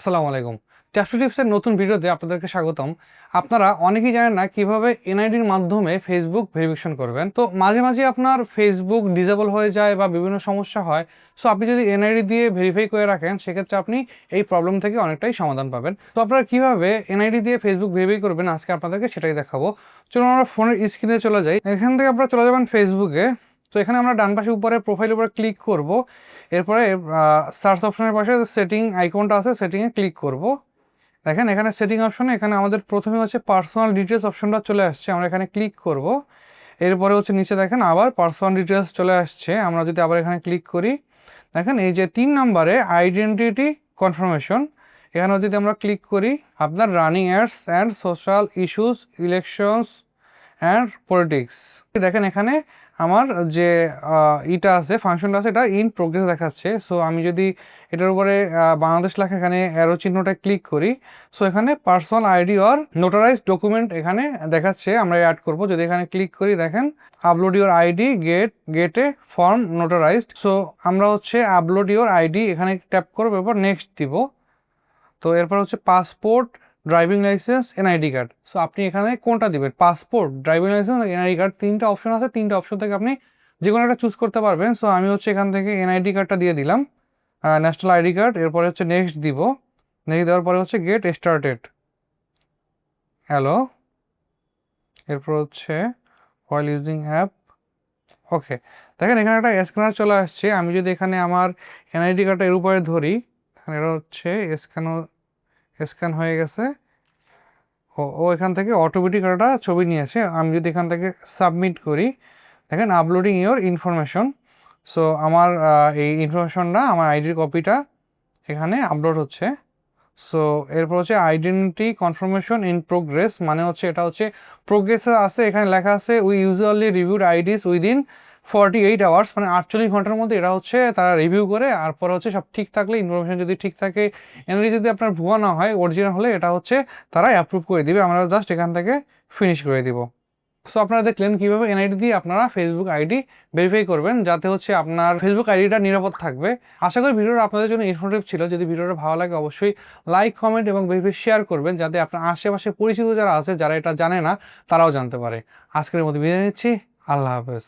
আসসালামু আলাইকুম। ট্যাপ টিপসের নতুন ভিডিওতে আপনাদেরকে স্বাগতম। আপনারা অনেকেই জানেন না কিভাবে এনআইডির মাধ্যমে ফেসবুক ভেরিফিকেশন করবেন। তো মাঝে মাঝে আপনার ফেসবুক ডিসেবল হয়ে যায় বা বিভিন্ন সমস্যা হয়। সো আপনি যদি এনআইডি দিয়ে ভেরিফাই করে রাখেন সেক্ষেত্রে আপনি এই প্রবলেম থেকে অনেকটাই সমাধান পাবেন। তো আপনারা কিভাবে এনআইডি দিয়ে ফেসবুক ভেরিফাই করবেন আজকে আপনাদেরকে সেটাই দেখাবো। চলুন আমরা ফোনের স্ক্রিনে চলে যাই। এখান থেকে আপনারা চলে যাবেন ফেসবুকে। তো এখানে আমরা ডান পাশে উপরে প্রোফাইলের উপরে ক্লিক করব। এরপরে সার্চ অপশনের পাশে সেটিং আইকনটা আছে, সেটিংয়ে ক্লিক করব। দেখেন এখানে সেটিং অপশনে এখানে আমাদের প্রথমে হচ্ছে পার্সোনাল ডিটেলস অপশনটা চলে আসছে, আমরা এখানে ক্লিক করব। এরপরে হচ্ছে নিচে দেখেন আবার পার্সোনাল ডিটেলস চলে আসছে, আমরা যদি আবার এখানে ক্লিক করি দেখেন এই যে 3 নম্বরে আইডেন্টিটি কনফার্মেশন, এখানে যদি আমরা ক্লিক করি আপনার running ads and social issues elections and politics, দেখেন এখানে আমার যে ইটা আছে ফাংশনটা আছে এটা ইন প্রোগ্রেস দেখাচ্ছে। সো আমি যদি এটার উপরে বাংলাদেশ লেখা এখানে অ্যারো চিহ্নটা ক্লিক করি, সো এখানে personal ID or notarised document এখানে দেখাচ্ছে, আমরা অ্যাড করব। যদি এখানে ক্লিক করি দেখেন upload your ID get a form notarised. So আমরা হচ্ছে আপলোড ইউর আইডি এখানে ট্যাপ করবো, এরপর নেক্সট দিব। তো এরপর হচ্ছে passport, driving licence, NID card. So আপনি এখানে কোনটা দিবেন, passport, driving licence, NID card, 3টা অপশন আছে। 3টা অপশন থেকে আপনি যে কোনো একটা চুজ করতে পারবেন। সো আমি হচ্ছে এখান থেকে এনআইডি কার্ডটা দিয়ে দিলাম, ন্যাশনাল আইডি কার্ড। এরপরে হচ্ছে নেক্সট দিব, নেক্সট দেওয়ার পরে হচ্ছে গেট স্টার্টেড, হ্যালো। এরপর হচ্ছে হোয়াইল ইউজিং অ্যাপ, ওকে। দেখেন এখানে একটা স্ক্যানার চলে আসছে। আমি যদি এখানে আমার এনআইডি কার্ডটা এর উপরে ধরি, এখানে এটা হচ্ছে স্ক্যান হয়ে গেছে। ও এখান থেকে অটোমেটিক একটা ছবি নিয়েছে। আমি যদি এখান থেকে সাবমিট করি দেখেন আপলোডিং ইওর ইনফরমেশন। সো আমার এই ইনফরমেশনটা, আমার আইডির কপিটা এখানে আপলোড হচ্ছে। সো এরপর হচ্ছে আইডেন্টিটি কনফার্মেশন ইন প্রোগ্রেস, মানে হচ্ছে এটা হচ্ছে প্রোগ্রেসে আছে। এখানে লেখা আছে we usually reviewed IDs within 48 hours, মানে 48 ঘন্টার মধ্যে এটা হচ্ছে তারা রিভিউ করে। আর পরে হচ্ছে সব ঠিক থাকলে, ইনফরমেশন যদি ঠিক থাকে, এনআইডি যদি আপনার ভুয়া না হয়, অরিজিনাল হলে এটা হচ্ছে তারা অ্যাপ্রুভ করে দিবে। আমরা জাস্ট এখান থেকে ফিনিশ করে দিব। সো আপনারা দেখলেন কীভাবে এনআইডি দিয়ে আপনারা ফেসবুক আইডি ভেরিফাই করবেন যাতে হচ্ছে আপনার ফেসবুক আইডিটা নিরাপদ থাকবে। আশা করি ভিডিওটা আপনাদের জন্য ইনফরমেটিভ ছিল। যদি ভিডিওটা ভালো লাগে অবশ্যই লাইক, কমেন্ট এবং বেশি শেয়ার করবেন যাতে আপনার আশেপাশে পরিচিত যারা আছে যারা এটা জানে না তারাও জানতে পারে। আজকের মতো বিদায় নিচ্ছি, আল্লাহ হাফেজ।